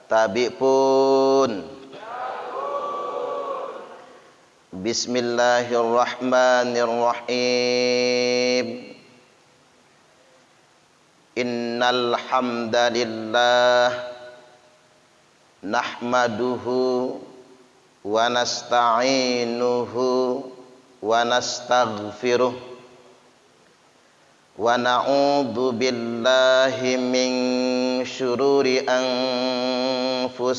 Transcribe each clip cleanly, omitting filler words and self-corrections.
tabi pun. Bismillahirrahmanirrahim. Innal hamdalillah nahmaduhu wa nasta'inuhu wa nastaghfiruh wa na'udzu billahi min syururi anfusina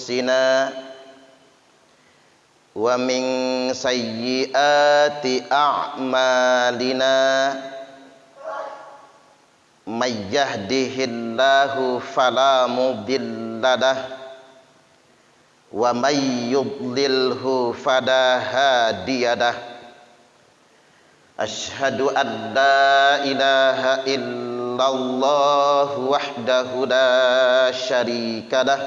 wa min sayyiati a'malina. May yahdihillahu fala mudhillalah wa may yudlilhu fala hadiyalah. Asyhadu an la ilaha illallah wahdahu la syarikalah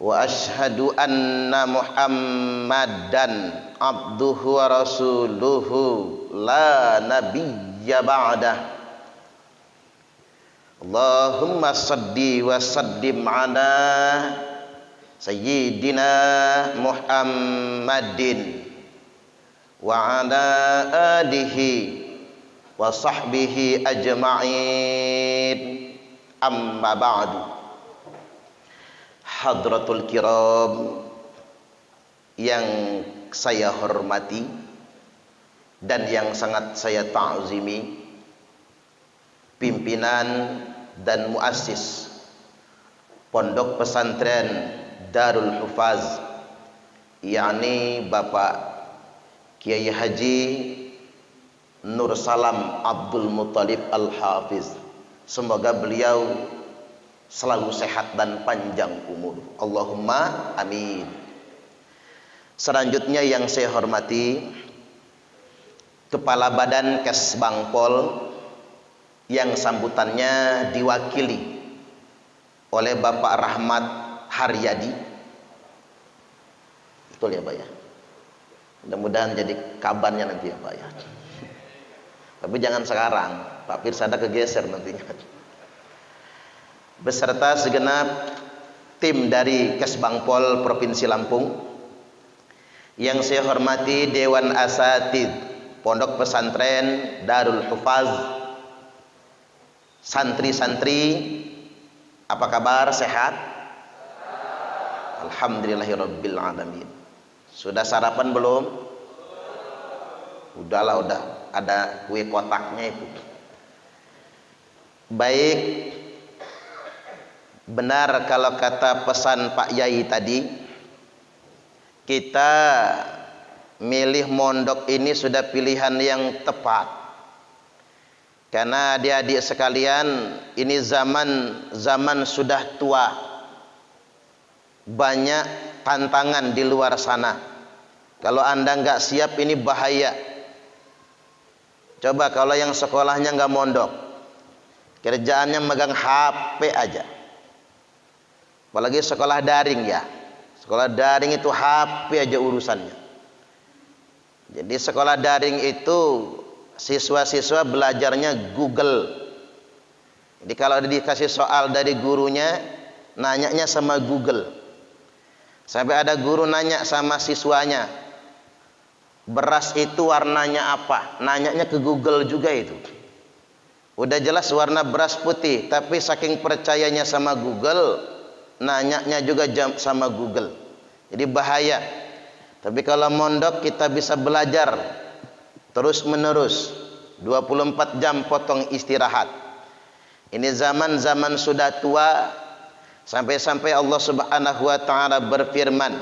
wa asyhadu anna Muhammadan abduhu wa rasuluhu la nabiyya ba'dah. Allahumma salli wa sallim ala sayyidina Muhammadin wa ala alihi wa sahbihi ajma'in. Amma ba'du. Hadratul kiram yang saya hormati dan yang sangat saya ta'zimi, pimpinan dan muassis Pondok Pesantren Darul Hufaz, yakni Bapak Kiai Haji Nur Salam Abdul Muttalib Al-Hafiz. Semoga beliau selalu sehat dan panjang umur. Allahumma amin. Selanjutnya yang saya hormati Kepala Badan Kesbangpol yang sambutannya diwakili oleh Bapak Rahmat Haryadi. Betul ya Pak ya? Mudah-mudahan jadi kabarnya nanti ya Pak ya. Tapi jangan sekarang, Pak Pirsada kegeser nantinya. Beserta segenap tim dari Kesbangpol Provinsi Lampung. Yang saya hormati Dewan Asatidz Pondok Pesantren Darul Hufaz. Santri-santri, apa kabar? Sehat? Alhamdulillahirabbil alamin. Sudah sarapan belum? Udahlah, udah ada kue kotaknya itu. Baik. Benar kalau kata pesan Pak Yai tadi, kita milih mondok ini sudah pilihan yang tepat. Karena adik-adik sekalian, ini zaman sudah tua. Banyak tantangan di luar sana. Kalau Anda nggak siap, ini bahaya. Coba kalau yang sekolahnya nggak mondok, kerjaannya megang HP aja. Apalagi sekolah daring ya. Sekolah daring itu HP aja urusannya. Jadi sekolah daring itu siswa-siswa belajarnya Google. Jadi kalau dikasih soal dari gurunya, nanyanya sama Google. Sampai ada guru nanya sama siswanya, beras itu warnanya apa? Nanyanya ke Google juga itu. Udah jelas warna beras putih, tapi saking percayanya sama Google, nanyanya juga sama Google. Jadi bahaya. Tapi kalau mondok kita bisa belajar terus menerus, 24 jam potong istirahat. Ini zaman sudah tua, sampai-sampai Allah Subhanahu wa taala berfirman,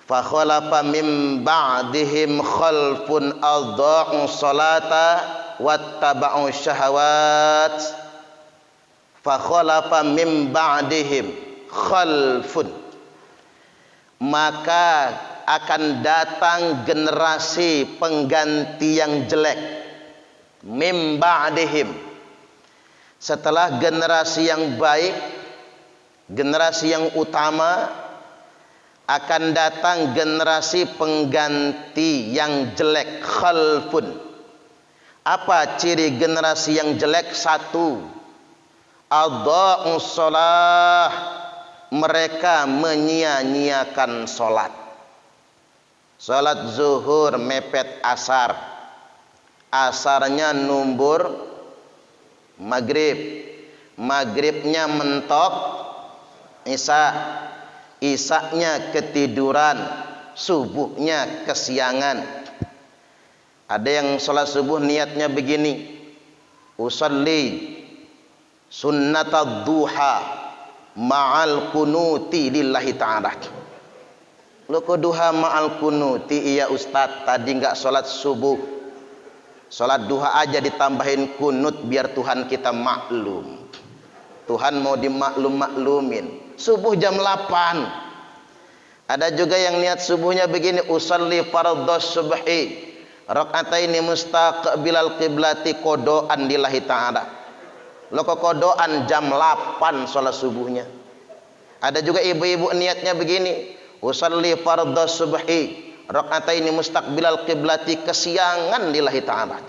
fa khalafa min ba'dihim khalfun adha'u sholata wattaba'u syahawat. Fa khalafa min ba'dihim khalfun, maka akan datang generasi pengganti yang jelek. Mim ba'dihim, setelah generasi yang baik, generasi yang utama, akan datang generasi pengganti yang jelek. Khalfun. Apa ciri generasi yang jelek? Satu, Adha'us shalah, mereka menyia-nyiakan salat. Salat zuhur mepet asar, asarnya numbur maghrib, maghribnya mentok isya, isyanya ketiduran, subuhnya kesiangan. Ada yang salat subuh niatnya begini, usolli sunnatad duha ma'al kunuti lillahi ta'ala. Lo kok duha ma'al kunuti? Iya Ustaz, tadi enggak salat subuh, salat duha aja ditambahin kunut biar Tuhan kita maklum. Tuhan mau dimaklum-maklumin. Subuh jam 8. Ada juga yang niat subuhnya begini, usolli fardhos subhi raka'ataini mustaqbilal qiblati, kodoan lillahi ta'ala. Lo kok kodoan jam 8 salat subuhnya. Ada juga ibu-ibu niatnya begini, usolli fardhos subhi raka'ataini mustaqbilal qiblati, kesiangan lillahi ta'ala.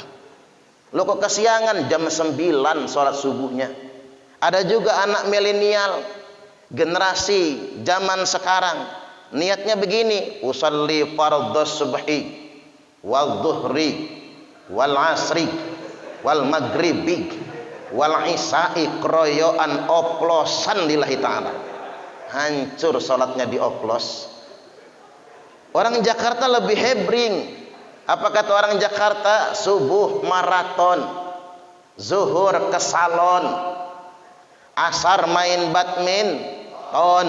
Lo kok kesiangan jam 9 salat subuhnya. Ada juga anak milenial, generasi zaman sekarang, niatnya begini, usolli fardhos subhi wal dhuhri wal asri wal maghribi wal isya'i, kroyoan oplosan lillahi ta'ala. Hancur salatnya dioplos. Orang Jakarta lebih hebring. Apa kata orang Jakarta? Subuh maraton, zuhur ke salon, asar main badminton,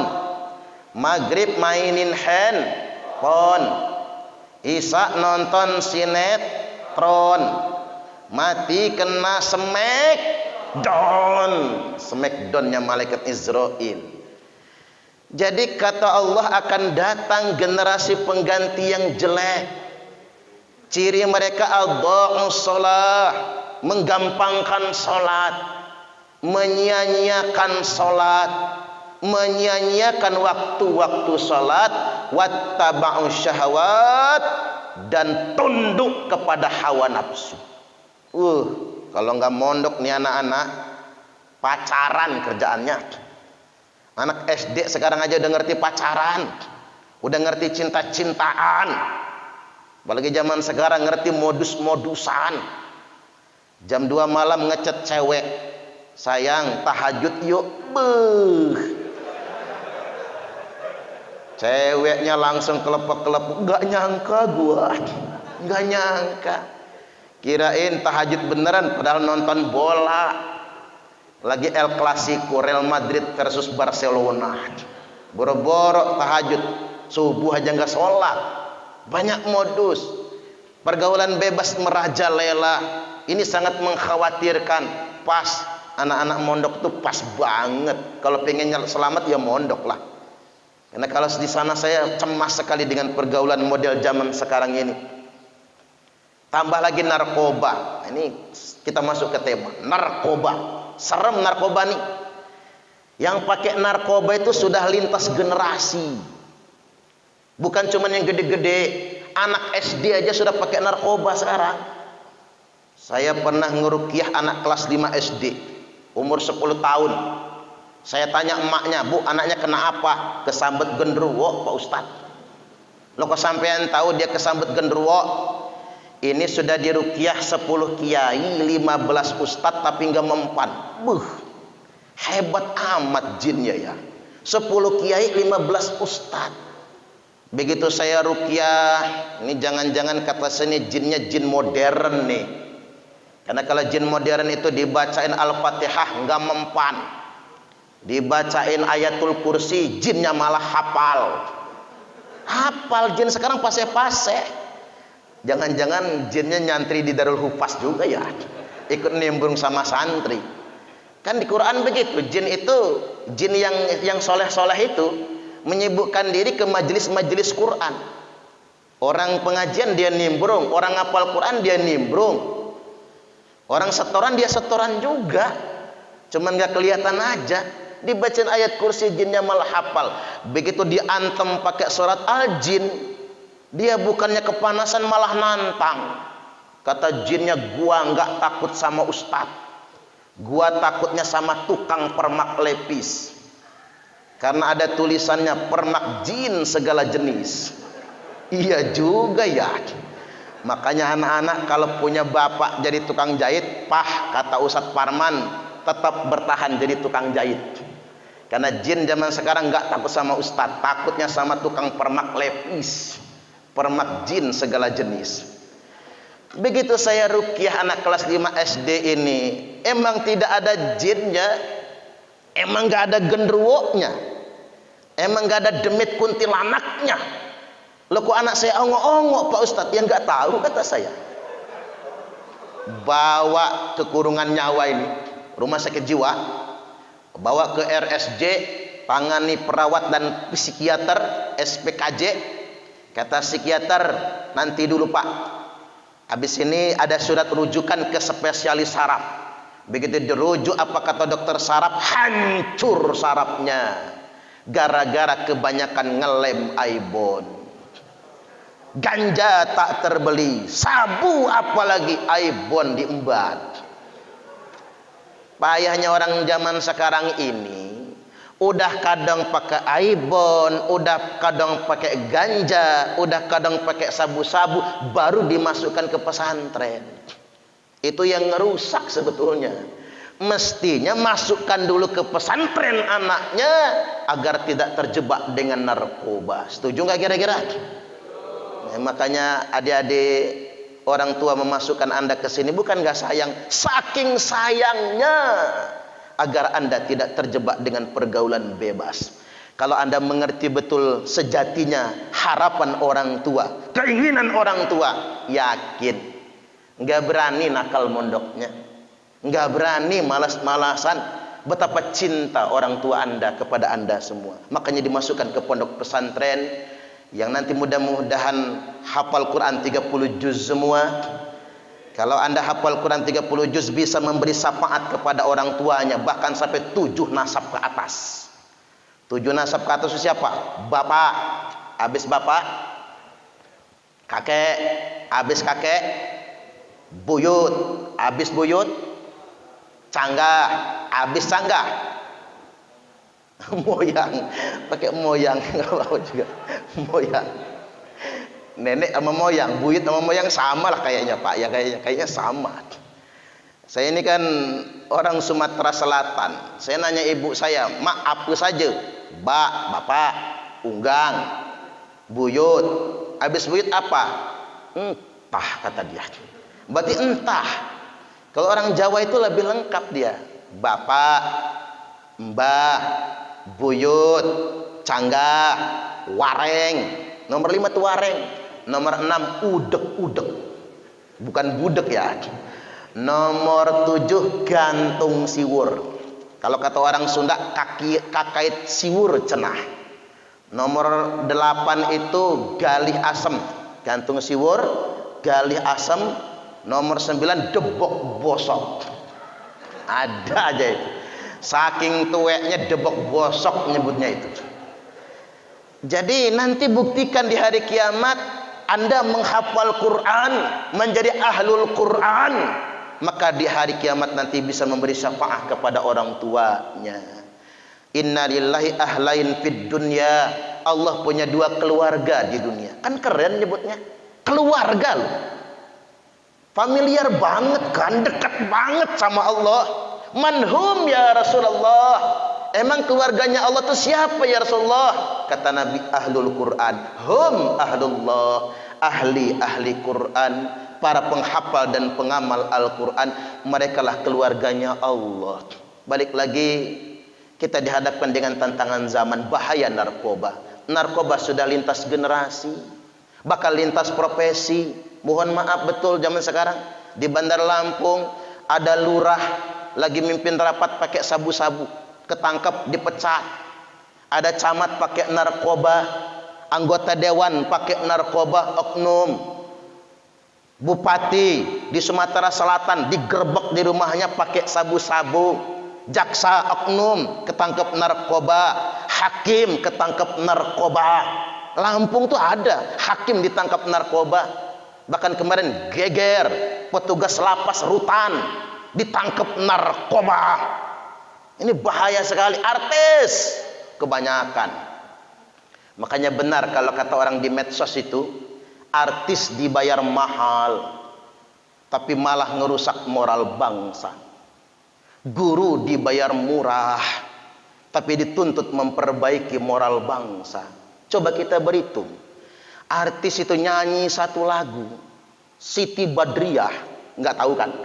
maghrib mainin handphone, isya nonton sinetron, mati kena smackdownnya malaikat Israel. Jadi kata Allah akan datang generasi pengganti yang jelek. Ciri mereka adha'us shalah, menggampangkan salat, menyia-nyiakan salat, menyia-nyiakan waktu-waktu salat, wattaba'us syahawat, dan tunduk kepada hawa nafsu. Kalau nggak mondok nih anak-anak, pacaran kerjaannya. Anak SD sekarang aja udah ngerti pacaran, udah ngerti cinta-cintaan. Apalagi zaman sekarang ngerti modus-modusan. Jam 2 malam ngechat cewek, sayang tahajud yuk. Ceweknya langsung kelepek-kelepek, nggak nyangka gua, nggak nyangka. Kirain tahajud beneran, padahal nonton bola. Lagi El Clasico, Real Madrid versus Barcelona. Boro-boro tahajud, subuh aja nggak sholat. Banyak modus, pergaulan bebas merajalela. Ini sangat mengkhawatirkan. Pas anak-anak mondok tuh pas banget. Kalau pengen selamat ya mondok lah. Karena kalau di sana saya cemas sekali dengan pergaulan model zaman sekarang ini. Tambah lagi narkoba. Ini kita masuk ke tema narkoba. Serem narkoba nih. Yang pakai narkoba itu sudah lintas generasi. Bukan cuma yang gede-gede, anak SD aja sudah pakai narkoba sekarang. Saya pernah ngeruqyah anak kelas 5 SD, umur 10 tahun. Saya tanya emaknya, "Bu, anaknya kena apa?" "Kesambet genderuwo, Pak Ustadz." "Lo kok sampean tahu dia kesambet genderuwo?" "Ini sudah diruqyah 10 kiai, 15 ustadz tapi nggak mempan." Hebat amat jinnya ya. 10 kiai, 15 ustadz. Begitu saya ruqyah, ini jangan-jangan kata saya ini jinnya jin modern nih. Karena kalau jin modern itu dibacain Al-Fatihah nggak mempan, dibacain ayatul kursi jinnya malah hafal. Hafal jin sekarang pase-pase. Jangan-jangan jinnya nyantri di Darul Hufaz juga ya, ikut nimbrung sama santri. Kan di Quran begitu, jin itu, jin yang soleh-soleh itu menyibukkan diri ke majelis-majelis Quran. Orang pengajian dia nimbrung, orang hafal Quran dia nimbrung, orang setoran dia setoran juga, cuman nggak kelihatan aja. Dibacain ayat kursi jinnya malah hafal. Begitu diantem pakai surat Al-Jin, dia bukannya kepanasan malah nantang. Kata jinnya, "Gua nggak takut sama ustadz, Gua takutnya sama tukang permak lepis, karena ada tulisannya permak jin segala jenis. Iya juga ya. Makanya anak-anak kalau punya bapak jadi tukang jahit, kata Ustadz Parman, tetap bertahan jadi tukang jahit. Karena jin zaman sekarang nggak takut sama ustadz, takutnya sama tukang permak lepis, permak jin segala jenis. Begitu saya ruqyah anak kelas 5 SD ini, emang tidak ada jinnya, emang nggak ada genderuwonya, emang nggak ada demit kuntilanaknya. Loh kok anak saya ongok-ongok Pak Ustadz? Ya nggak tahu kata saya. Bawa ke kurungan nyawa ini, rumah sakit jiwa, bawa ke RSJ, tangani perawat dan psikiater, SPKJ. Kata psikiater, nanti dulu Pak, habis ini ada surat rujukan ke spesialis saraf. Begitu dirujuk, apa kata dokter saraf? Hancur sarafnya, gara-gara kebanyakan ngelem aibon. Ganja tak terbeli, sabu apalagi aibon diembat. Payahnya orang zaman sekarang ini, udah kadang pakai aibon, udah kadang pakai ganja, udah kadang pakai sabu-sabu, baru dimasukkan ke pesantren. Itu yang ngerusak sebetulnya. Mestinya masukkan dulu ke pesantren anaknya agar tidak terjebak dengan narkoba. Setuju nggak kira-kira? Makanya adik-adik, orang tua memasukkan Anda ke sini bukan gak sayang, saking sayangnya agar Anda tidak terjebak dengan pergaulan bebas. Kalau Anda mengerti betul sejatinya harapan orang tua, keinginan orang tua, yakin gak berani nakal mondoknya, gak berani malas-malasan. Betapa cinta orang tua Anda kepada Anda semua. Makanya dimasukkan ke pondok pesantren yang nanti mudah-mudahan hafal Quran 30 juz semua. Kalau Anda hafal Quran 30 juz bisa memberi syafaat kepada orang tuanya, bahkan sampai 7 nasab ke atas. 7 nasab ke atas itu siapa? Bapak, habis bapak, kakek, habis kakek, buyut, habis buyut, canggah, habis canggah, moyang, pakai moyang nggak apa juga, moyang, nenek sama moyang, buyut sama moyang sama lah kayaknya Pak, ya kayaknya sama. Saya ini kan orang Sumatera Selatan, saya nanya ibu saya, mak apa saja, bapak, unggang, buyut, habis buyut apa? Entah kata dia. Berarti entah. Kalau orang Jawa itu lebih lengkap dia, bapak, mbah, buyut, canggah, wareng. Nomor 5 tuh wareng. Nomor 6 udek-udek, bukan budek ya. Nomor 7 gantung siwur. Kalau kata orang Sunda, kakait siwur cenah. Nomor 8 itu galih asem, gantung siwur, galih asem. Nomor 9 debok bosok. Ada aja itu. Saking tuweknya debok bosok nyebutnya itu. Jadi nanti buktikan di hari kiamat Anda menghafal Quran, menjadi ahlul Quran, maka di hari kiamat nanti bisa memberi syafaat kepada orang tuanya. Innalillahi ahlain fid dunya. Allah punya 2 keluarga di dunia. Kan keren nyebutnya. Keluarga loh. Familiar banget kan, dekat banget sama Allah. Manhum ya Rasulullah. Emang keluarganya Allah itu siapa ya Rasulullah? Kata Nabi, ahlul Quran. Hum ahlullah, ahli Quran, para penghafal dan pengamal Al-Quran. Mereka lah keluarganya Allah. Balik lagi, kita dihadapkan dengan tantangan zaman, bahaya narkoba. Narkoba sudah lintas generasi, bakal lintas profesi. Mohon maaf betul zaman sekarang di Bandar Lampung ada lurah lagi mimpin rapat pakai sabu-sabu, ketangkep dipecat. Ada camat pakai narkoba, anggota dewan pakai narkoba, oknum. Bupati di Sumatera Selatan digerebek di rumahnya pakai sabu-sabu. Jaksa oknum ketangkep narkoba, hakim ketangkep narkoba. Lampung tuh ada hakim ditangkap narkoba. Bahkan kemarin geger petugas lapas rutan ditangkap narkoba. Ini bahaya sekali, artis kebanyakan. Makanya benar kalau kata orang di medsos itu, artis dibayar mahal tapi malah ngerusak moral bangsa. Guru dibayar murah tapi dituntut memperbaiki moral bangsa. Coba kita berhitung, artis itu nyanyi satu lagu, Siti Badriah, nggak tahu kan?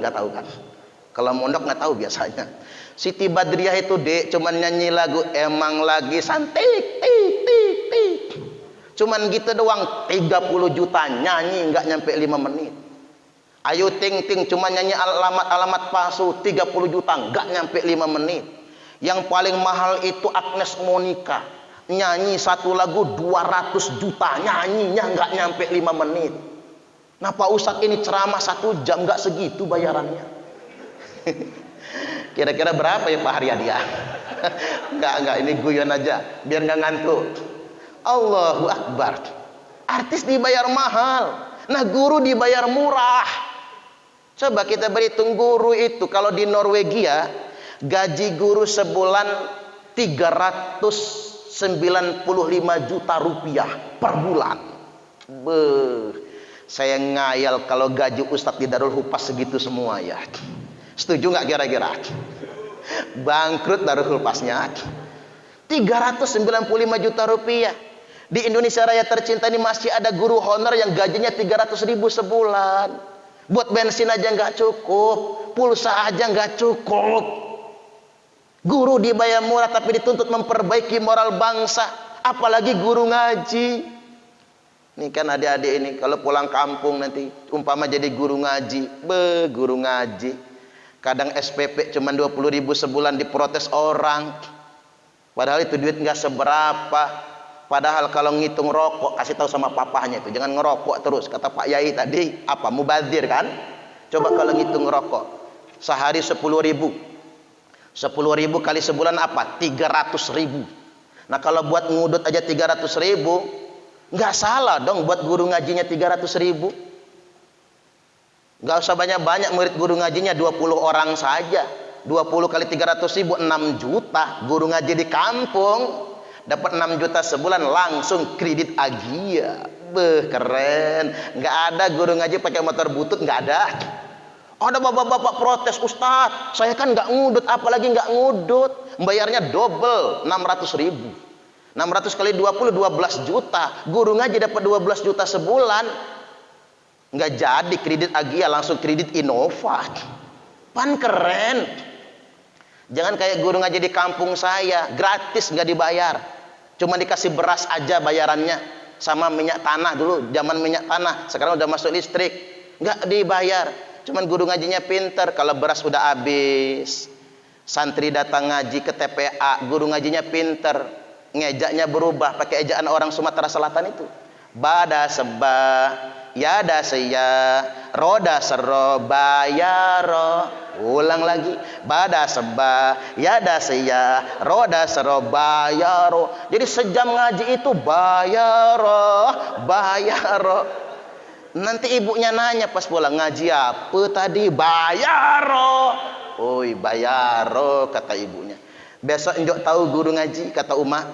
Kalau mondok nggak tahu biasanya. Siti Badriah itu dek cuman nyanyi lagu emang lagi santik, tik. Cuman gitu doang, 30 juta nyanyi nggak nyampe 5 menit. Ayu Ting Ting cuma nyanyi alamat palsu 30 juta nggak nyampe 5 menit. Yang paling mahal itu Agnes Monica, nyanyi satu lagu 200 juta, nyanyinya nggak nyampe 5 menit. Nah Pak Ustadz ini ceramah 1 jam nggak segitu bayarannya. Kira-kira berapa ya Pak Haryadi ya? Enggak, ini guyon aja biar nggak ngantuk. Allahu Akbar. Artis dibayar mahal, nah guru dibayar murah. Coba kita berhitung guru itu kalau di Norwegia gaji guru sebulan 395 juta rupiah per bulan. Saya ngayal kalau gaji Ustadz di Darul Hupas segitu semua ya. Setuju nggak kira-kira? Bangkrut Darul Hupasnya. 395 juta rupiah. Di Indonesia Raya tercinta ini masih ada guru honor yang gajinya 300.000 sebulan. Buat bensin aja nggak cukup, pulsa aja nggak cukup. Guru dibayar murah tapi dituntut memperbaiki moral bangsa, apalagi guru ngaji. Ini kan adik-adik ini kalau pulang kampung nanti umpama jadi guru ngaji, guru ngaji. Kadang SPP cuma 20.000 sebulan diprotes orang. Padahal itu duit nggak seberapa. Padahal kalau ngitung rokok kasih tahu sama papahnya itu jangan ngerokok terus. Kata Pak Yai tadi apa mubazir kan? Coba kalau ngitung rokok sehari 10.000. 10.000 kali sebulan apa? 300.000. Nah kalau buat ngudut aja 300.000, nggak salah dong buat guru ngajinya 300.000. Nggak usah banyak-banyak, murid guru ngajinya 20 orang saja. 20 kali 300.000 6 juta. Guru ngaji di kampung dapat 6 juta sebulan langsung kredit Agia. Keren. Nggak ada guru ngaji pakai motor butut, nggak ada. Ada bapak-bapak protes, Ustadz saya kan nggak ngudut, apalagi nggak ngudut, bayarnya double 600.000. 600 kali 20 12 juta. Guru ngaji dapat 12 juta sebulan. Nggak jadi kredit Agia, langsung kredit Innova. Pan keren. Jangan kayak guru ngaji di kampung saya, gratis nggak dibayar. Cuma dikasih beras aja bayarannya, sama minyak tanah dulu, zaman minyak tanah, sekarang udah masuk listrik, nggak dibayar. Cuman guru ngajinya pinter, kalau beras udah habis, santri datang ngaji ke TPA, guru ngajinya pinter, ngejaknya berubah, pakai ejaan orang Sumatera Selatan itu. Bada seba, yada seya, roda sero, bayaro. Ulang lagi, bada seba, yada seya, roda sero, bayaro. Jadi sejam ngaji itu bayaro. Nanti ibunya nanya pas pulang, ngaji apa tadi? Bayaro. Oi bayaro kata ibunya. Besok njok tahu guru ngaji kata Uma,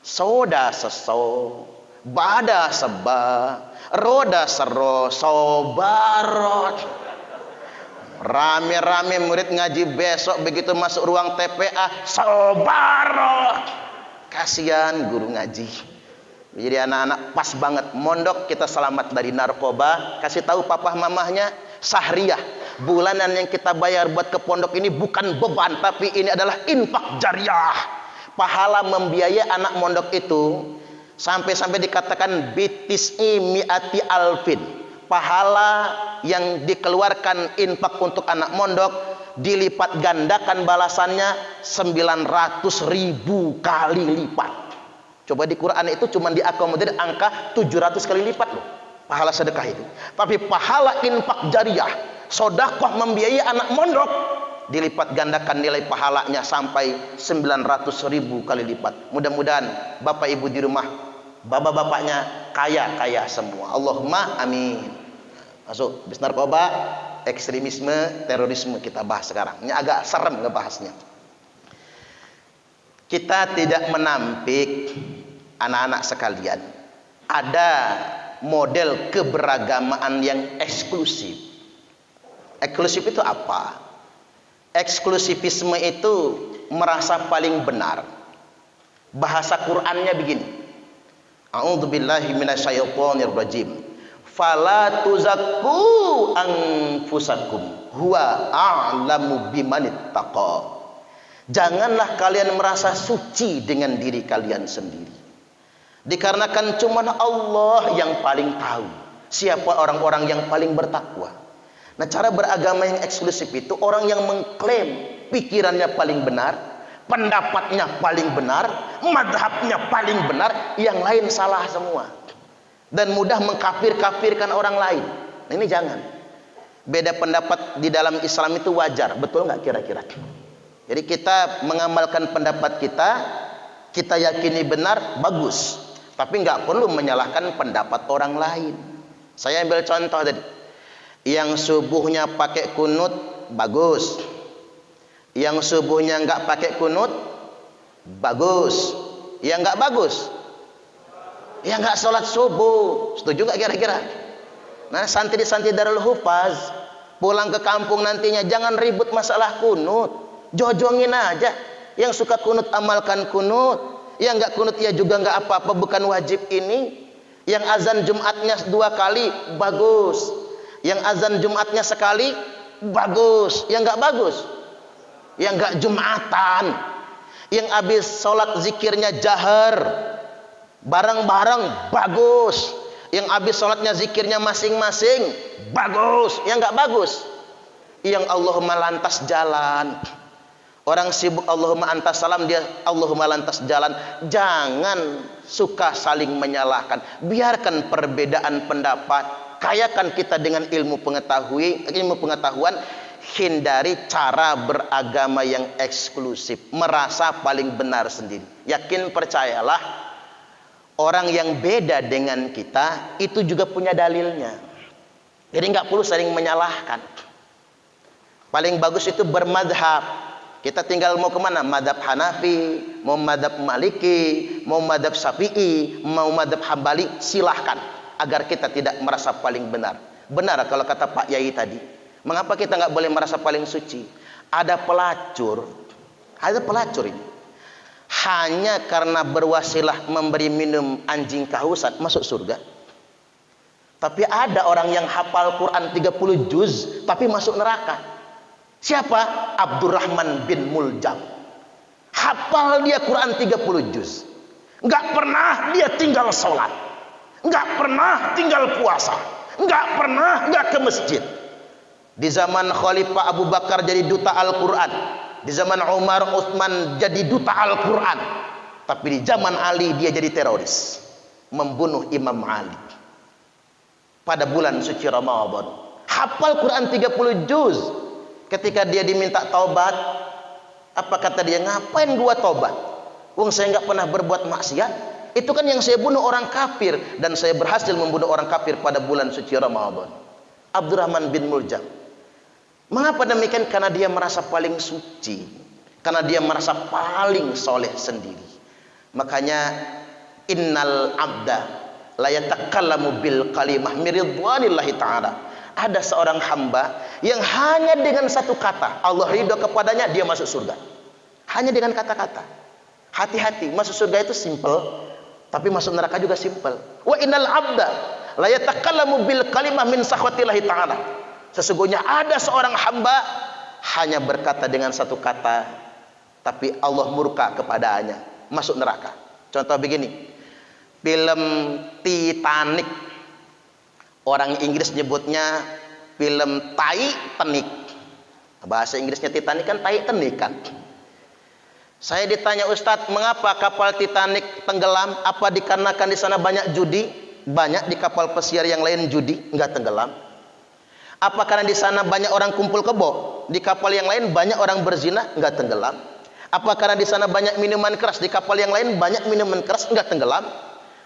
soda seso, bada seba, roda sero, sobarot. Rame-rame murid ngaji besok begitu masuk ruang TPA, sobarot. Kasihan guru ngaji. Jadi anak-anak pas banget mondok, kita selamat dari narkoba. Kasih tahu papa mamahnya, sahriyah bulanan yang kita bayar buat ke pondok ini bukan beban, tapi ini adalah infak jariah. Pahala membiayai anak mondok itu sampai-sampai dikatakan bitis'i mi'ati alfin. Pahala yang dikeluarkan infak untuk anak mondok dilipat gandakan balasannya 900.000 kali lipat. Coba di Quran itu cuma diakomodir angka 700 kali lipat loh pahala sedekah itu. Tapi pahala infak jariah, sedekah membiayai anak mondok, dilipat gandakan nilai pahalanya sampai 900.000 kali lipat. Mudah-mudahan bapak ibu di rumah, bapak-bapaknya kaya semua. Allahumma amin. Masuk bis narkoba ekstremisme, terorisme kita bahas sekarang. Ini agak serem ngebahasnya. Kita tidak menampik anak-anak sekalian. Ada model keberagamaan yang eksklusif. Eksklusif itu apa? Eksklusivisme itu merasa paling benar. Bahasa Qur'annya begini. A'udzubillahi minasyaitonirrajim. Fala tuzakku anfusakum huwa a'lamu bimanittaqa. Janganlah kalian merasa suci dengan diri kalian sendiri. Dikarenakan cuma Allah yang paling tahu siapa orang-orang yang paling bertakwa. Nah, cara beragama yang eksklusif itu orang yang mengklaim pikirannya paling benar, pendapatnya paling benar, madhabnya paling benar, yang lain salah semua. Dan mudah mengkafir-kafirkan orang lain. Nah, ini jangan. Beda pendapat di dalam Islam itu wajar, betul nggak kira-kira? Jadi kita mengamalkan pendapat kita yakini benar, bagus. Tapi nggak perlu menyalahkan pendapat orang lain. Saya ambil contoh tadi. Yang subuhnya pakai kunut, bagus. Yang subuhnya nggak pakai kunut, bagus. Yang nggak bagus, ya nggak sholat subuh. Setuju nggak kira-kira? Nah, santri-santri Darul Hufaz pulang ke kampung nantinya jangan ribut masalah kunut. Jojongin aja. Yang suka kunut amalkan kunut. Yang nggak kunut ya juga nggak apa-apa, bukan wajib ini. Yang azan Jumatnya 2 kali, bagus. Yang azan Jumatnya sekali, bagus. Yang nggak bagus, yang nggak Jumatan. Yang habis sholat zikirnya jahar bareng-bareng, bagus. Yang habis sholatnya zikirnya masing-masing, bagus. Yang nggak bagus, yang Allahumma lantas jalan. Orang sibuk Allahumma antas salam, dia Allahumma lantas jalan. Jangan suka saling menyalahkan. Biarkan perbedaan pendapat. Kayakan kita dengan ilmu pengetahuan. Hindari cara beragama yang eksklusif, merasa paling benar sendiri. Yakin, percayalah, orang yang beda dengan kita itu juga punya dalilnya. Jadi nggak perlu saling menyalahkan. Paling bagus itu bermadhab. Kita tinggal mau kemana? Madhab Hanafi, mau madhab Maliki, mau madhab Syafi'i, mau madhab Hambali, silahkan. Agar kita tidak merasa paling benar. Benar kalau kata Pak Yai tadi. Mengapa kita nggak boleh merasa paling suci? Ada pelacur ini. Hanya karena berwasilah memberi minum anjing kehausan, masuk surga. Tapi ada orang yang hafal Quran 30 juz, tapi masuk neraka. Siapa? Abdurrahman bin Muljam. Hafal dia Quran 30 juz. Nggak pernah dia tinggal sholat. Nggak pernah tinggal puasa. Nggak pernah nggak ke masjid. Di zaman Khalifah Abu Bakar jadi duta Al-Quran. Di zaman Umar Utsman jadi duta Al-Quran. Tapi di zaman Ali dia jadi teroris. Membunuh Imam Ali. Pada bulan suci Ramadan. Hafal Quran 30 juz. Ketika dia diminta taubat, apa kata dia? Ngapain gua taubat? Wong saya nggak pernah berbuat maksiat. Itu kan yang saya bunuh orang kafir, dan saya berhasil membunuh orang kafir pada bulan suci Ramadan. Abdurrahman bin Muljam. Mengapa demikian? Karena dia merasa paling suci, karena dia merasa paling soleh sendiri. Makanya innal abda la yatakallamu bil kalimah miridwanillahi ta'ala. Ada seorang hamba yang hanya dengan satu kata Allah ridho kepadanya, dia masuk surga. Hanya dengan kata-kata. Hati-hati, masuk surga itu simple, tapi masuk neraka juga simple. Wa innal abda la yatakallamu bil kalimah min sakhwatillahi ta'ala. Sesungguhnya ada seorang hamba hanya berkata dengan satu kata, tapi Allah murka kepadanya, masuk neraka. Contoh begini, film Titanic, orang Inggris nyebutnya film Titanic. Bahasa Inggrisnya Titanic kan Titanic kan. Saya ditanya, Ustadz, mengapa kapal Titanic tenggelam? Apa dikarenakan di sana banyak judi? Banyak di kapal pesiar yang lain judi, enggak tenggelam. Apa karena di sana banyak orang kumpul kebo? Di kapal yang lain banyak orang berzina, enggak tenggelam. Apa karena di sana banyak minuman keras? Di kapal yang lain banyak minuman keras, enggak tenggelam.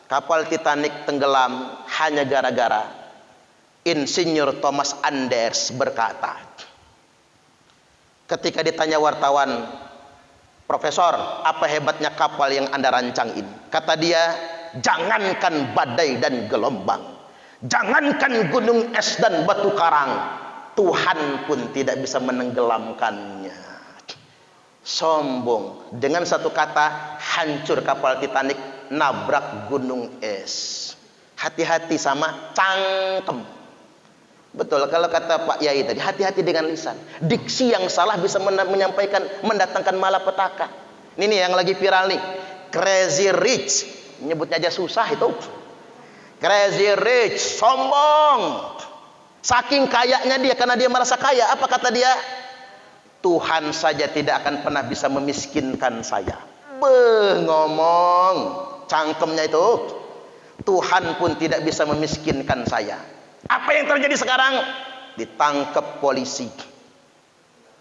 Kapal Titanic tenggelam hanya gara-gara Insinyur Thomas Anders berkata, ketika ditanya wartawan, "Profesor, apa hebatnya kapal yang Anda rancang ini?" Kata dia, "Jangankan badai dan gelombang, jangankan gunung es dan batu karang, Tuhan pun tidak bisa menenggelamkannya." Sombong. Dengan satu kata, hancur kapal Titanic, nabrak gunung es. Hati-hati sama cangkem. Betul, kalau kata Pak Yai tadi, hati-hati dengan lisan. Diksi yang salah bisa menyampaikan, mendatangkan malapetaka. Ini nih yang lagi viral nih, Crazy Rich, nyebutnya aja susah itu. Crazy Rich, sombong. Saking kayanya dia, karena dia merasa kaya. Apa kata dia? Tuhan saja tidak akan pernah bisa memiskinkan saya. Ngomong, cangkemnya itu. Tuhan pun tidak bisa memiskinkan saya. Apa yang terjadi sekarang? Ditangkap polisi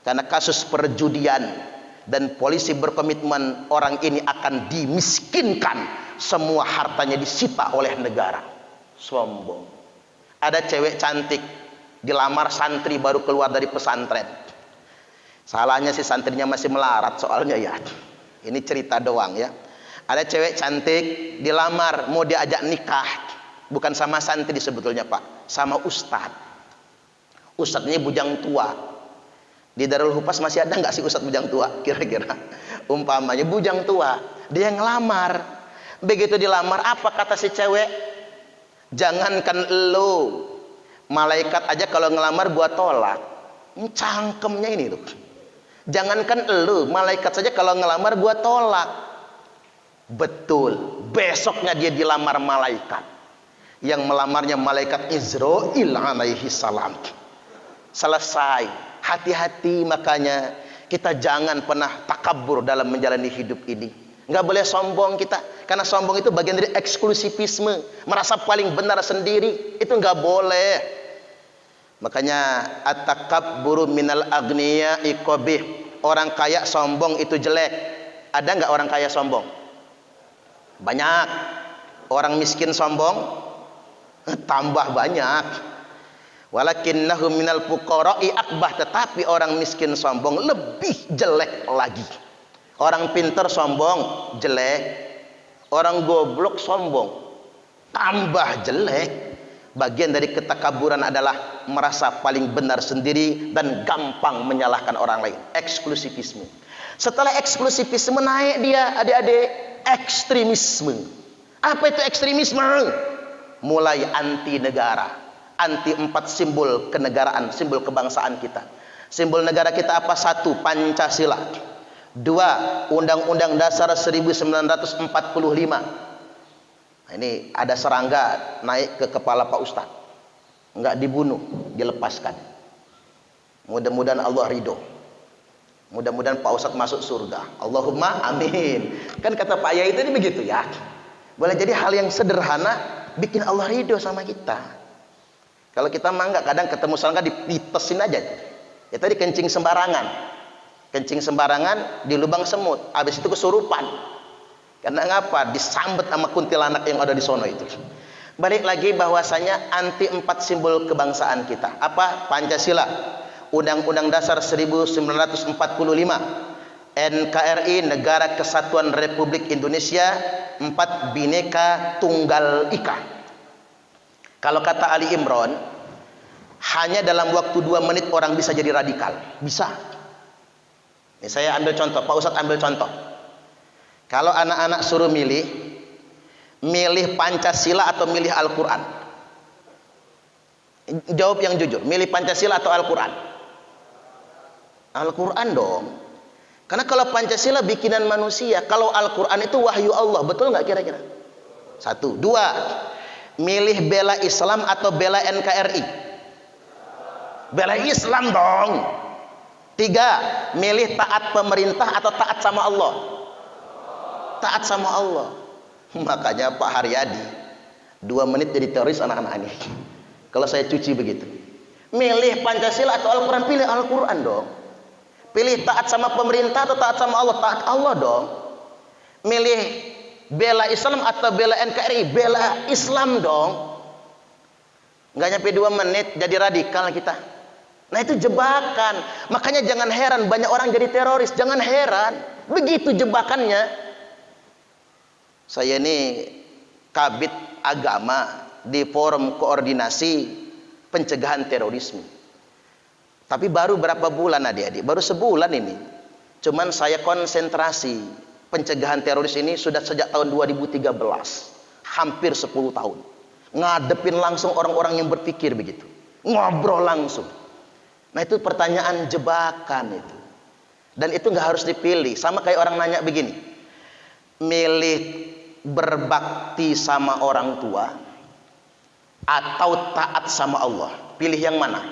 karena kasus perjudian, dan polisi berkomitmen orang ini akan dimiskinkan, semua hartanya disita oleh negara. Sombong. Ada cewek cantik dilamar santri baru keluar dari pesantren. Salahnya si santrinya masih melarat soalnya ya. Ini cerita doang ya. Ada cewek cantik dilamar, mau diajak nikah. Bukan sama santri sebetulnya Pak, sama ustadz. Ustadznya bujang tua. Di Darul Hupas masih ada nggak sih ustadz bujang tua? Kira-kira umpamanya bujang tua, dia ngelamar. Begitu dilamar, apa kata si cewek? Jangankan lo, malaikat aja kalau ngelamar gua tolak. Cangkemnya ini tuh. Jangankan lo, malaikat saja kalau ngelamar gua tolak. Betul, besoknya dia dilamar malaikat. Yang melamarnya malaikat Israil alaihi salam. Selesai. Hati-hati, makanya kita jangan pernah takabur dalam menjalani hidup ini. Nggak boleh sombong kita, karena sombong itu bagian dari eksklusivisme, merasa paling benar sendiri. Itu nggak boleh. Makanya at-takabburu minal agniya iqabih. Orang kaya sombong itu jelek. Ada nggak orang kaya sombong? Banyak. Orang miskin sombong tambah banyak. Walakinnahu minal fuqara'i akbah, tetapi orang miskin sombong lebih jelek lagi. Orang pintar sombong jelek, orang goblok sombong tambah jelek. Bagian dari ketakaburan adalah merasa paling benar sendiri dan gampang menyalahkan orang lain. Eksklusivisme. Setelah eksklusivisme naik dia, adik-adik, ekstremisme. Apa itu ekstremisme? Mulai anti negara, anti 4 simbol kenegaraan, simbol kebangsaan kita. Simbol negara kita apa? 1, Pancasila. 2, Undang-Undang Dasar 1945. Nah, ini ada serangga naik ke kepala Pak Ustadz, nggak dibunuh, dilepaskan. Mudah-mudahan Allah ridho. Mudah-mudahan Pak Ustadz masuk surga. Allahumma amin. Kan kata Pak Yai tadi begitu ya. Boleh jadi hal yang sederhana bikin Allah ridho sama kita. Kalau kita mah enggak, kadang ketemu serangga dipitesin aja. Ya tadi kencing sembarangan. Kencing sembarangan di lubang semut. Habis itu kesurupan. Karena ngapa? Disambet sama kuntilanak yang ada di sono itu. Balik lagi bahwasanya anti 4 simbol kebangsaan kita. Apa? Pancasila, Undang-Undang Dasar 1945, NKRI, Negara Kesatuan Republik Indonesia, 4, Bhinneka Tunggal Ika. Kalau kata Ali Imran, hanya dalam waktu 2 menit orang bisa jadi radikal. Bisa. Ini saya ambil contoh, Pak Ustadz ambil contoh. Kalau anak-anak suruh milih Pancasila atau milih Al-Quran? Jawab yang jujur, milih Pancasila atau Al-Quran? Al-Quran dong. Karena kalau Pancasila bikinan manusia, kalau Al-Quran itu wahyu Allah, betul nggak kira-kira? 1, 2, milih bela Islam atau bela NKRI? Bela Islam dong. 3, milih taat pemerintah atau taat sama Allah? Taat sama Allah. Makanya Pak Haryadi 2 menit jadi teroris anak-anak ini. Kalau saya cuci begitu. Milih Pancasila atau Al-Quran? Pilih Al-Quran dong. Pilih taat sama pemerintah atau taat sama Allah? Taat Allah dong. Milih bela Islam atau bela NKRI? Bela Islam dong. Nggak nyampe 2 menit jadi radikal kita. Nah itu jebakan. Makanya jangan heran banyak orang jadi teroris. Jangan heran. Begitu jebakannya. Saya ini kabid agama di forum koordinasi pencegahan terorisme. Tapi baru berapa bulan adik-adik? Baru sebulan ini. Cuman saya konsentrasi pencegahan teroris ini sudah sejak tahun 2013. Hampir 10 tahun. Ngadepin langsung orang-orang yang berpikir begitu. Ngobrol langsung. Nah itu pertanyaan jebakan itu. Dan itu nggak harus dipilih. Sama kayak orang nanya begini. Milih berbakti sama orang tua atau taat sama Allah. Pilih yang mana?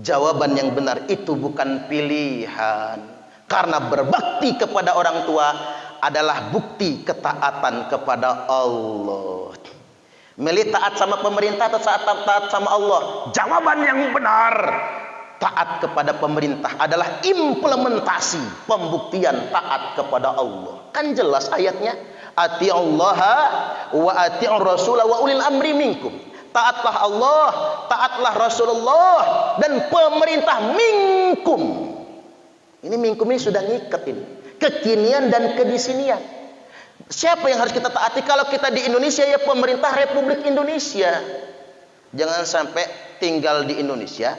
Jawaban yang benar itu bukan pilihan. Karena berbakti kepada orang tua adalah bukti ketaatan kepada Allah. Milih taat sama pemerintah atau taat sama Allah? Jawaban yang benar, taat kepada pemerintah adalah implementasi pembuktian taat kepada Allah. Kan jelas ayatnya, ati'ullaha wa ati'ur rasul wa ulil amri minkum. Taatlah Allah, taatlah Rasulullah dan pemerintah minkum. Ini minkum ini sudah ngikat ini. Kekinian dan kedisinian. Siapa yang harus kita taati? Kalau kita di Indonesia ya pemerintah Republik Indonesia. Jangan sampai tinggal di Indonesia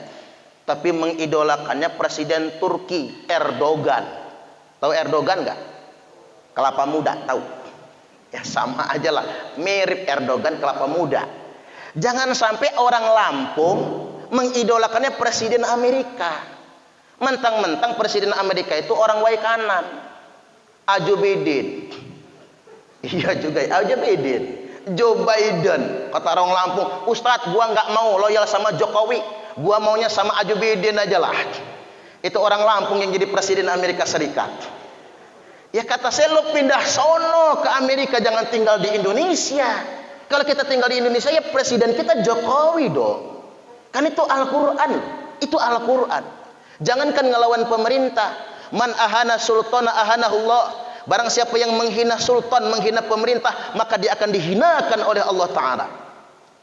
tapi mengidolakannya Presiden Turki Erdogan. Tahu Erdogan nggak? Kelapa muda, tahu? Ya sama aja lah, mirip Erdogan kelapa muda. Jangan sampai orang Lampung mengidolakannya Presiden Amerika. Mentang-mentang Presiden Amerika itu orang way kanan. Joe Biden. Iya juga, Joe Biden. Joe Biden. Kata orang Lampung, Ustadz gua nggak mau loyal sama Jokowi. Gua maunya sama Joe Biden aja lah. Itu orang Lampung yang jadi Presiden Amerika Serikat. Ya kata saya, lo pindah sono ke Amerika, jangan tinggal di Indonesia. Kalau kita tinggal di Indonesia ya presiden kita Jokowi dong. Kan itu Al-Quran. Itu Al-Quran. Jangankan ngelawan pemerintah. Man ahana sultana ahanahullah. Barang siapa yang menghina sultan, menghina pemerintah, maka dia akan dihinakan oleh Allah Ta'ala.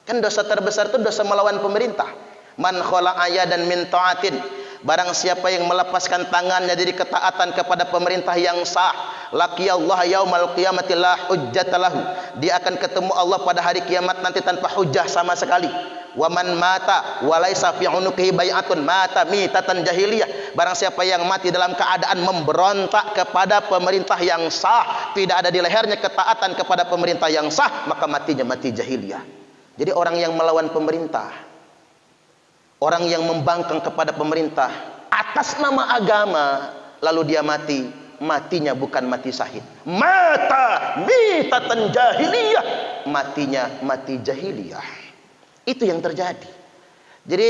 Kan dosa terbesar itu dosa melawan pemerintah. Man khala'a dan min ta'atin. Barang siapa yang melepaskan tangannya dari ketaatan kepada pemerintah yang sah, laqiyallahu yaumal qiyamati la hujjatalahu. Dia akan ketemu Allah pada hari kiamat nanti tanpa hujjah sama sekali. Wa man mata wa laisa fi unuqihi bai'atun mata mitatan jahiliyah. Barang siapa yang mati dalam keadaan memberontak kepada pemerintah yang sah, tidak ada di lehernya ketaatan kepada pemerintah yang sah, maka matinya mati jahiliyah. Jadi orang yang melawan pemerintah, orang yang membangkang kepada pemerintah atas nama agama, lalu dia mati, matinya bukan mati syahid. Mata mitatan jahiliyah, matinya mati jahiliyah. Itu yang terjadi. Jadi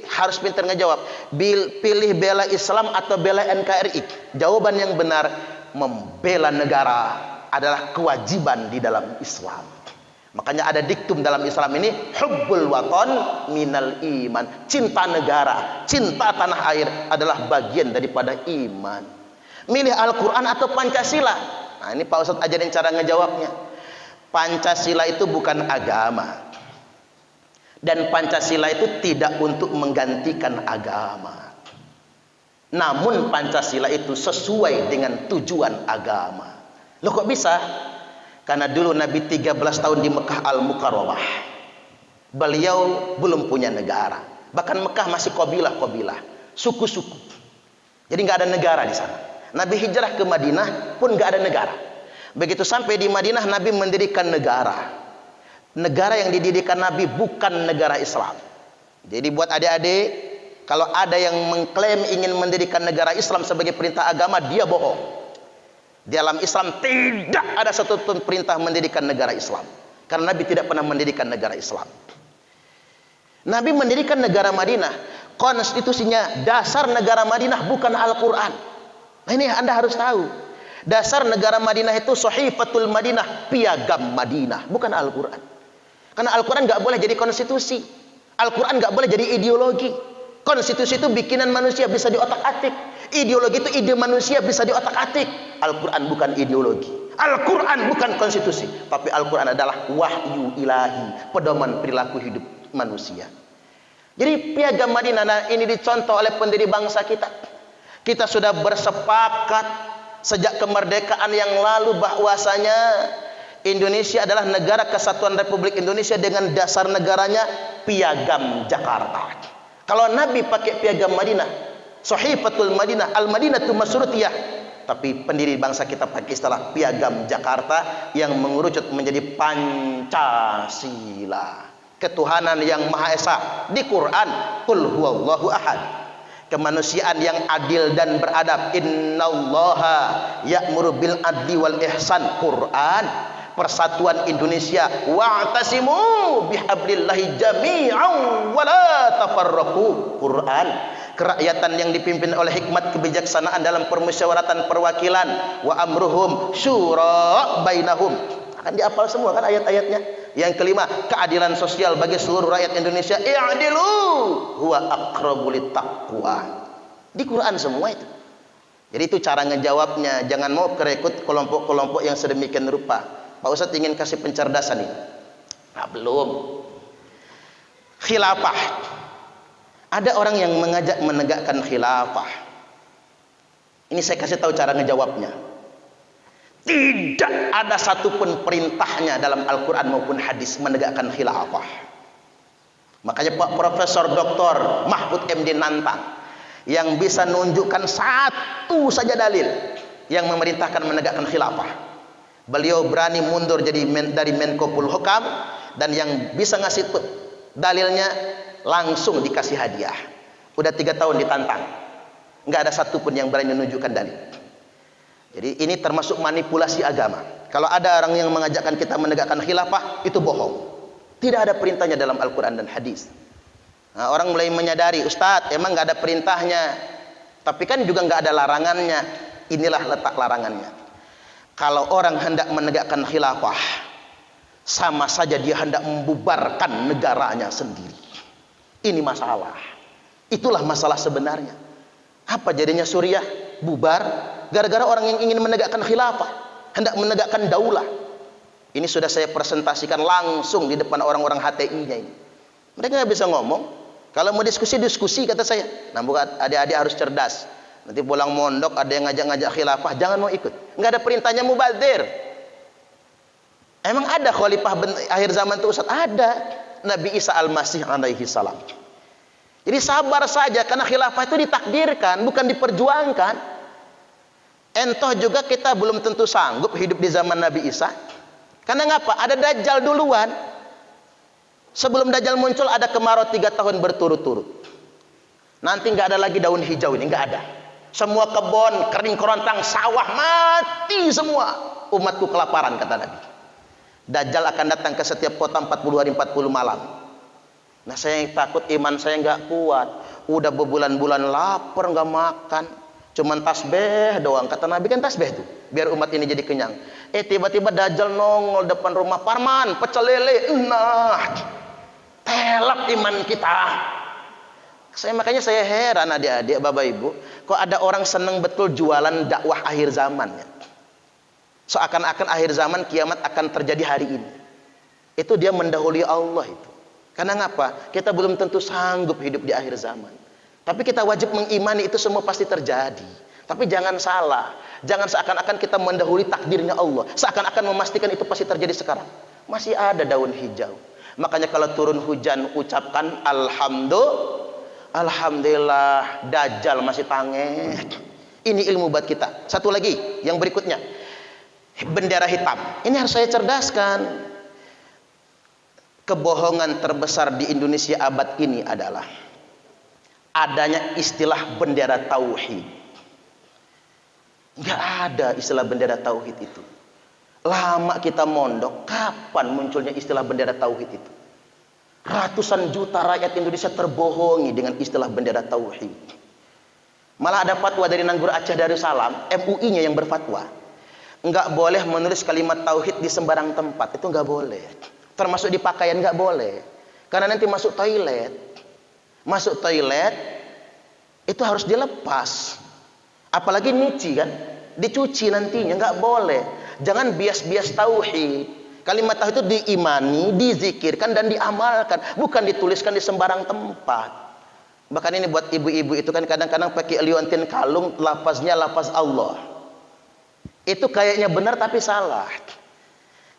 harus pintar ngejawab. Pilih bela Islam atau bela NKRI? Jawaban yang benar, membela negara adalah kewajiban di dalam Islam. Makanya ada diktum dalam Islam ini, hubbul waton minal iman. Cinta negara, cinta tanah air adalah bagian daripada iman. Milih Al-Quran atau Pancasila? Nah ini Pak Ustadz ajarin cara ngejawabnya. Pancasila itu bukan agama. Dan Pancasila itu tidak untuk menggantikan agama. Namun Pancasila itu sesuai dengan tujuan agama. Loh kok bisa? Karena dulu Nabi 13 tahun di Mekah Al-Mukarramah. Beliau belum punya negara. Bahkan Mekah masih kabilah-kabilah, suku-suku. Jadi nggak ada negara di sana. Nabi hijrah ke Madinah pun nggak ada negara. Begitu sampai di Madinah, Nabi mendirikan negara. Negara yang didirikan Nabi bukan negara Islam. Jadi buat adik-adik, kalau ada yang mengklaim ingin mendirikan negara Islam sebagai perintah agama, dia bohong. Di dalam Islam tidak ada satu perintah mendirikan negara Islam. Karena Nabi tidak pernah mendirikan negara Islam. Nabi mendirikan negara Madinah. Konstitusinya, dasar negara Madinah bukan Al-Quran. Nah ini Anda harus tahu. Dasar negara Madinah itu Sahifatul Madinah, piagam Madinah, bukan Al-Quran. Karena Al-Quran nggak boleh jadi konstitusi. Al-Quran nggak boleh jadi ideologi. Konstitusi itu bikinan manusia, bisa diotak-atik. Ideologi itu ide manusia, bisa diotak-atik. Al-Quran bukan ideologi. Al-Quran bukan konstitusi. Tapi Al-Quran adalah wahyu ilahi, pedoman perilaku hidup. manusia. Jadi piagam Madinah ini dicontoh oleh pendiri bangsa kita. Kita sudah bersepakat sejak kemerdekaan yang lalu bahwasanya Indonesia adalah negara kesatuan Republik Indonesia dengan dasar negaranya piagam Jakarta. Kalau Nabi pakai piagam Madinah, Sahifatul Madinah, Al-Madinatu Masrutiyah, tapi pendiri bangsa kita pakai istilah piagam Jakarta yang mengerucut menjadi Pancasila. Ketuhanan yang Maha Esa di Quran, Qul huwallahu ahad. Kemanusiaan yang adil dan beradab, innallaha ya'muru bil adli wal ihsan, Quran. Persatuan Indonesia, wa'tasimu bihablillahi jami'an wa la tafarraqu, Quran. Kerakyatan yang dipimpin oleh hikmat kebijaksanaan dalam permusyawaratan perwakilan, wa amruhum syura bainahum. Akan dihafal semua kan ayat-ayatnya. Yang kelima, keadilan sosial bagi seluruh rakyat Indonesia, i'dilu huwa aqrabu littaqwa. Di Quran semua itu. Jadi itu cara ngejawabnya. Jangan mau kerekut kelompok-kelompok yang sedemikian rupa. Pak Ustadz ingin kasih pencerdasan ini. Nah, belum. Khilafah. Ada orang yang mengajak menegakkan khilafah. Ini saya kasih tahu cara ngejawabnya. Tidak ada satupun perintahnya dalam Al-Quran maupun hadis menegakkan khilafah. Makanya Pak Profesor Dr. Mahfud MD Nantang yang bisa nunjukkan satu saja dalil yang memerintahkan menegakkan khilafah. Beliau berani mundur jadi dari Menko Polhukam, dan yang bisa ngasih dalilnya langsung dikasih hadiah. Udah 3 tahun ditantang, nggak ada satupun yang berani menunjukkan dalil. Jadi ini termasuk manipulasi agama. Kalau ada orang yang mengajakkan kita menegakkan khilafah, itu bohong. Tidak ada perintahnya dalam Al-Quran dan hadis. Nah, orang mulai menyadari, Ustadz emang nggak ada perintahnya, tapi kan juga nggak ada larangannya. Inilah letak larangannya. Kalau orang hendak menegakkan khilafah, sama saja dia hendak membubarkan negaranya sendiri. Ini masalah. Itulah masalah sebenarnya. Apa jadinya Suriah bubar? Gara-gara orang yang ingin menegakkan khilafah, hendak menegakkan daulah. Ini sudah saya presentasikan langsung di depan orang-orang HTI-nya ini. Mereka nggak bisa ngomong. Kalau mau diskusi kata saya. Nah, bukan, adik-adik harus cerdas. Nanti pulang mondok ada yang ngajak-ngajak khilafah, jangan mau ikut. Nggak ada perintahnya mubadzir. Emang ada khalifah akhir zaman itu Ustaz? Ada. Nabi Isa Al-Masih alaihi salam. Jadi sabar saja, karena khilafah itu ditakdirkan, bukan diperjuangkan. Entoh juga kita belum tentu sanggup hidup di zaman Nabi Isa. Karena ngapa? Ada Dajjal duluan. Sebelum Dajjal muncul ada kemarau 3 tahun berturut-turut. Nanti nggak ada lagi daun hijau ini, nggak ada. Semua kebun kering kerontang, sawah mati semua. Umatku kelaparan, kata Nabi. Dajjal akan datang ke setiap kota 40 hari 40 malam. Nah, saya takut iman saya nggak kuat. Udah berbulan-bulan lapar nggak makan. Cuman tasbih doang, kata Nabi kan tasbih tuh, biar umat ini jadi kenyang. Tiba-tiba Dajjal nongol depan rumah, Parman, pecel lele, nah, telap iman kita. Makanya saya heran adik-adik, bapak ibu, kok ada orang seneng betul jualan dakwah akhir zaman ya. Seakan-akan akhir zaman kiamat akan terjadi hari ini. Itu dia mendahului Allah itu. Karena ngapa? Kita belum tentu sanggup hidup di akhir zaman. Tapi kita wajib mengimani itu semua pasti terjadi. Tapi jangan salah. Jangan seakan-akan kita mendahului takdirnya Allah. Seakan-akan memastikan itu pasti terjadi sekarang. Masih ada daun hijau. Makanya kalau turun hujan ucapkan Alhamdulillah. Dajjal masih tangeh. Ini ilmu buat kita. Satu lagi yang berikutnya. Bendera hitam. Ini harus saya cerdaskan. Kebohongan terbesar di Indonesia abad ini adalah adanya istilah bendera tauhid. Nggak ada istilah bendera tauhid itu. Lama kita mondok, kapan munculnya istilah bendera tauhid itu? Ratusan juta rakyat Indonesia terbohongi dengan istilah bendera tauhid. Malah ada fatwa dari Nanggur Aceh Darussalam, MUI-nya yang berfatwa, nggak boleh menulis kalimat tauhid di sembarang tempat. Itu nggak boleh. Termasuk di pakaian nggak boleh. Karena nanti masuk toilet itu harus dilepas. Apalagi nyuci kan, dicuci nantinya, nggak boleh. Jangan bias-bias tauhid. Kalimat tauhid itu diimani, dizikirkan dan diamalkan, bukan dituliskan di sembarang tempat. Bahkan ini buat ibu-ibu itu kan kadang-kadang pakai liontin kalung, lafaznya lafaz Allah. Itu kayaknya benar tapi salah.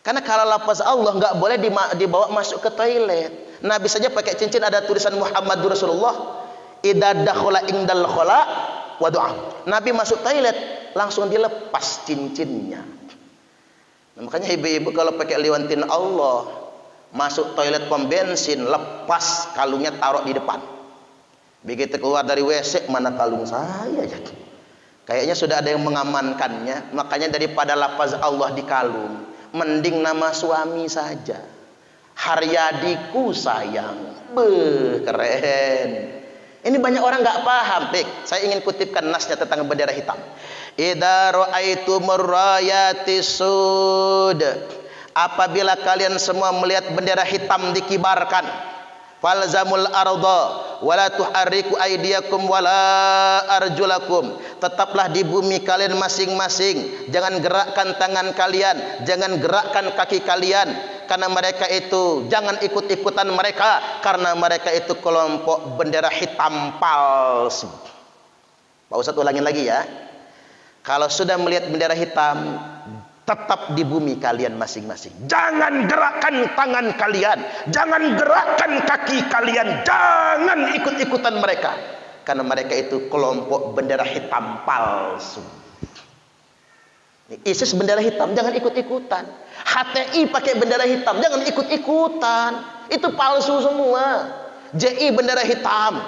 Karena kalau lafaz Allah nggak boleh dibawa masuk ke toilet. Nabi saja pakai cincin ada tulisan Muhammadur Rasulullah. Idza dakhala indal khala wa du'a. Nabi masuk toilet langsung dilepas cincinnya. Nah, makanya ibu-ibu kalau pakai liontin Allah masuk toilet pom bensin, lepas kalungnya, taruh di depan. Begitu keluar dari WC, mana kalung saya? Kayaknya sudah ada yang mengamankannya. Makanya daripada lafaz Allah di kalung, mending nama suami saja. Haryadiku sayang. Beuh, keren. Ini banyak orang nggak paham. Saya ingin kutipkan nasnya tentang bendera hitam. Idza ra'aitumur rayati sud. Apabila kalian semua melihat bendera hitam dikibarkan, falzamul arda wala tuharriku aydiyakum wala arjulakum. Tetaplah di bumi kalian masing-masing, jangan gerakkan tangan kalian, jangan gerakkan kaki kalian, karena mereka itu, jangan ikut-ikutan mereka, karena mereka itu kelompok bendera hitam palsu. Pak Ustadz ulangin lagi ya. Kalau sudah melihat bendera hitam, tetap di bumi kalian masing-masing. Jangan gerakkan tangan kalian, jangan gerakkan kaki kalian, jangan ikut-ikutan mereka, karena mereka itu kelompok bendera hitam palsu. ISIS bendera hitam, jangan ikut-ikutan. HTI pakai bendera hitam, jangan ikut-ikutan. Itu palsu semua. JI bendera hitam,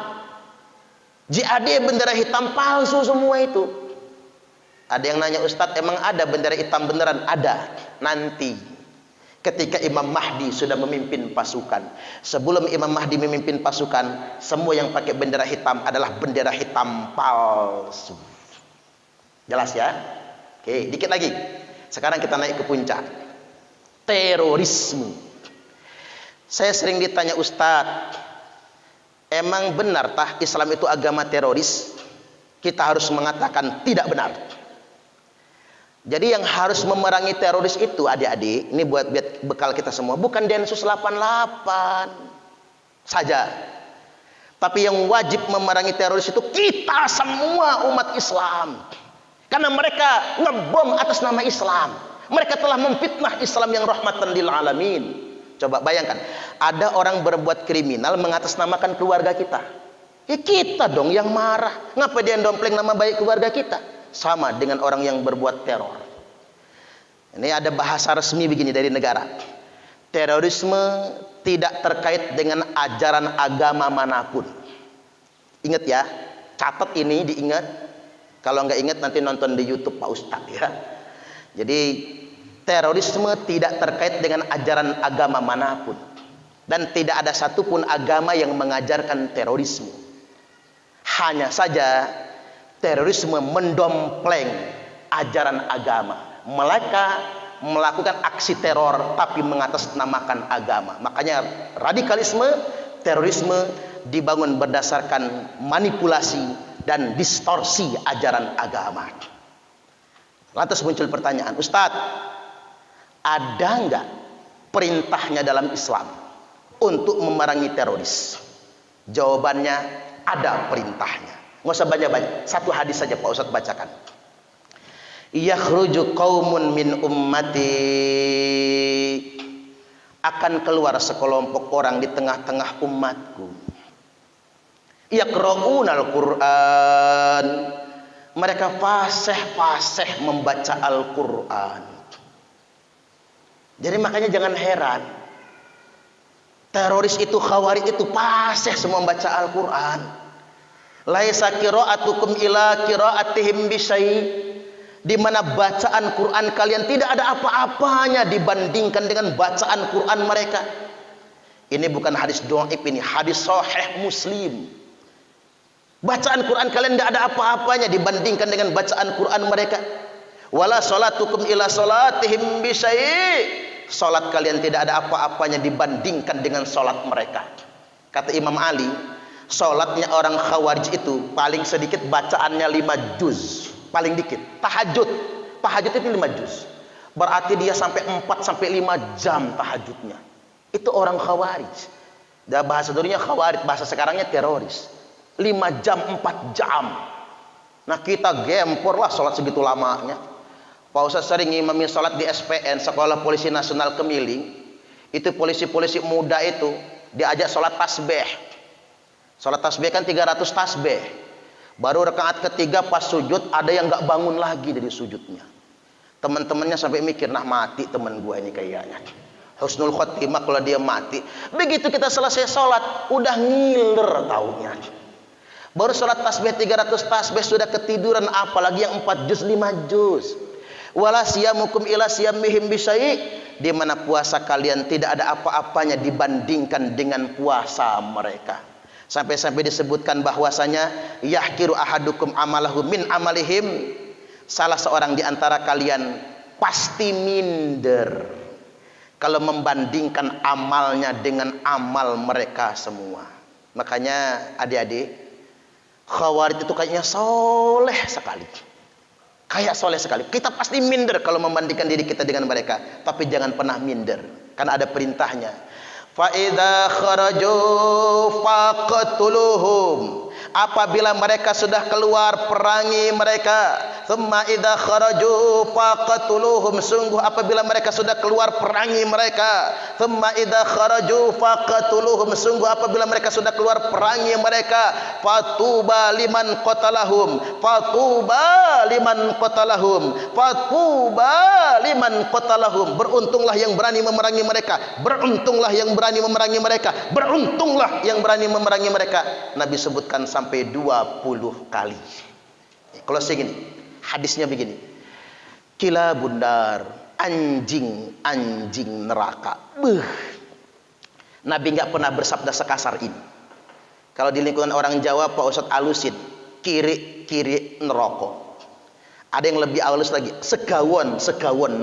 JAD bendera hitam, palsu semua itu. Ada yang nanya, Ustadz, emang ada bendera hitam beneran? Ada. Nanti ketika Imam Mahdi sudah memimpin pasukan. Sebelum Imam Mahdi memimpin pasukan, semua yang pakai bendera hitam adalah bendera hitam palsu. Jelas ya? Oke, dikit lagi. Sekarang kita naik ke puncak. Terorisme. Saya sering ditanya, Ustadz, emang benar tah Islam itu agama teroris? Kita harus mengatakan tidak benar. Jadi yang harus memerangi teroris itu, adik-adik, ini buat bekal kita semua, bukan Densus 88 saja. Tapi yang wajib memerangi teroris itu kita semua umat Islam. Karena mereka ngebom atas nama Islam. Mereka telah memfitnah Islam yang rahmatan lil alamin. Coba bayangkan, ada orang berbuat kriminal mengatasnamakan keluarga kita. Ya kita dong yang marah. Ngapa dia dompleng nama baik keluarga kita? Sama dengan orang yang berbuat teror. Ini ada bahasa resmi begini dari negara. Terorisme tidak terkait dengan ajaran agama manapun. Ingat ya, catat ini, diingat. Kalau nggak ingat nanti nonton di YouTube Pak Ustadz ya. Jadi terorisme tidak terkait dengan ajaran agama manapun, dan tidak ada satupun agama yang mengajarkan terorisme. Hanya saja terorisme mendompleng ajaran agama. Mereka melakukan aksi teror tapi mengatasnamakan agama. Makanya radikalisme, terorisme dibangun berdasarkan manipulasi dan distorsi ajaran agama. Lantas muncul pertanyaan, Ustadz, ada nggak perintahnya dalam Islam untuk memerangi teroris? Jawabannya ada perintahnya. Nggak usah banyak-banyak, satu hadis saja Pak Ustadz bacakan. Yakhruju qaumun min ummati, akan keluar sekelompok orang di tengah-tengah umatku. Yaqra'unal Qur'an, mereka fasih-fasih membaca Al-Qur'an. Jadi makanya jangan heran, teroris itu, khawarij itu fasih semua membaca Al-Qur'an. Laisa qira'atukum ila qira'atihim bisyai, di mana bacaan Quran kalian tidak ada apa-apanya dibandingkan dengan bacaan Quran mereka. Ini bukan hadis dhaif, ini hadis sahih Muslim. Bacaan Quran kalian tidak ada apa-apanya dibandingkan dengan bacaan Quran mereka. Wala salatukum ila salatihim bisyai, salat kalian tidak ada apa-apanya dibandingkan dengan salat mereka. Kata Imam Ali, sholatnya orang khawarij itu paling sedikit bacaannya 5 juz, paling dikit. Tahajud itu 5 juz. Berarti dia sampai 4 sampai 5 jam tahajudnya. Itu orang khawarij. Dan bahasa dulunya khawarij, bahasa sekarangnya teroris. 5 jam, 4 jam. Nah kita gempor lah sholat segitu lamanya. Pak Ustaz sering ngimami sholat di SPN, Sekolah Polisi Nasional Kemiling. Itu polisi-polisi muda itu diajak sholat tasbih. Sholat tasbih kan 300 tasbih. Baru rakaat ketiga pas sujud ada yang nggak bangun lagi dari sujudnya. Teman-temannya sampai mikir, nah mati teman gua ini kayaknya. Husnul khotimah kalau dia mati. Begitu kita selesai sholat, udah ngiler taunya. Baru sholat tasbih 300 tasbih sudah ketiduran, apalagi yang 4 juz 5 juz. Wala siyamukum ila siyamihim bisyai', di mana puasa kalian tidak ada apa-apanya dibandingkan dengan puasa mereka. Sampai-sampai disebutkan bahwasanya yahkiru ahadukum amalahu min amalihim, salah seorang di antara kalian pasti minder kalau membandingkan amalnya dengan amal mereka semua. Makanya adik-adik, khawarij itu kayaknya soleh sekali. Kayak soleh sekali. Kita pasti minder kalau membandingkan diri kita dengan mereka. Tapi jangan pernah minder, karena ada perintahnya. Fa idza kharaju faqtuluhum. Apabila mereka sudah keluar, perangi mereka. Tsumma idza kharaju faqtuluhum. Sungguh apabila mereka sudah keluar, perangi mereka. Tsumma idza kharaju faqtuluhum. Sungguh apabila mereka sudah keluar, perangi mereka. Fatuba liman qatalahum. Fatuba liman qatalahum. Fatuba liman qatalahum. Beruntunglah yang berani memerangi mereka. Beruntunglah yang berani memerangi mereka. Beruntunglah yang berani memerangi mereka. Nabi sebutkan sampai 20 kali. Kalau segini, hadisnya begini. Kila bundar, anjing-anjing neraka. Nabi nggak pernah bersabda sekasar ini. Kalau di lingkungan orang Jawa, Pak Ustadz alusin, kiri-kiri neraka. Ada yang lebih halus lagi, segawon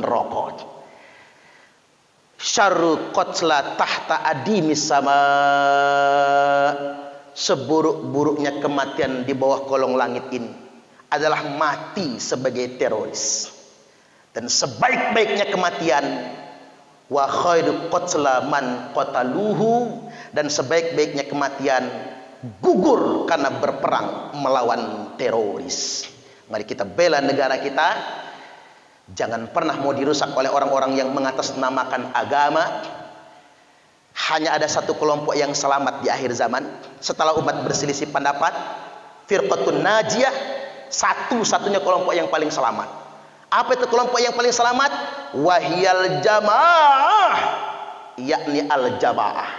neraka. Syarru qatla tahta adimis sama. Seburuk-buruknya kematian di bawah kolong langit ini adalah mati sebagai teroris. Dan sebaik-baiknya kematian, wa khairu qatla man qataluhu, dan sebaik-baiknya kematian gugur karena berperang melawan teroris. Mari kita bela negara kita. Jangan pernah mau dirusak oleh orang-orang yang mengatasnamakan agama. Hanya ada satu kelompok yang selamat di akhir zaman setelah umat berselisih pendapat. Firqatun najiyah, satu-satunya kelompok yang paling selamat. Apa itu kelompok yang paling selamat? Wahiyal jamaah, yakni al-jamaah.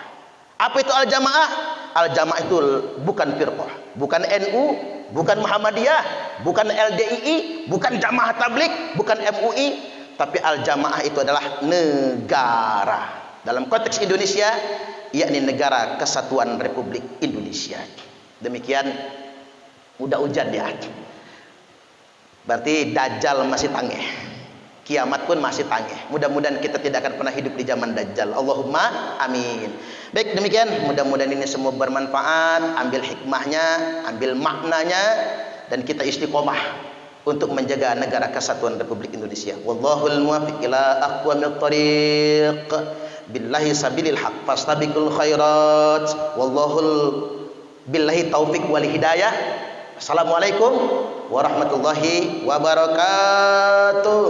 Apa itu al-jamaah? Al-jamaah itu bukan firqah, bukan NU, bukan Muhammadiyah, bukan LDII, bukan Jamaah Tabligh, bukan MUI, tapi al-jamaah itu adalah negara. Dalam konteks Indonesia, yakni Negara Kesatuan Republik Indonesia. Demikian, udah hujan ya. Berarti Dajjal masih tangeh, kiamat pun masih tangeh. Mudah-mudahan kita tidak akan pernah hidup di zaman Dajjal. Allahumma amin. Baik, demikian. Mudah-mudahan ini semua bermanfaat. Ambil hikmahnya, ambil maknanya, dan kita istiqomah untuk menjaga Negara Kesatuan Republik Indonesia. Wallahul muwaffiq ila aqwamit thariq. Billahi sabilil haq, fastabiqul khairat. Wallahul billahi taufiq wal hidayah. Assalamualaikum warahmatullahi wabarakatuh.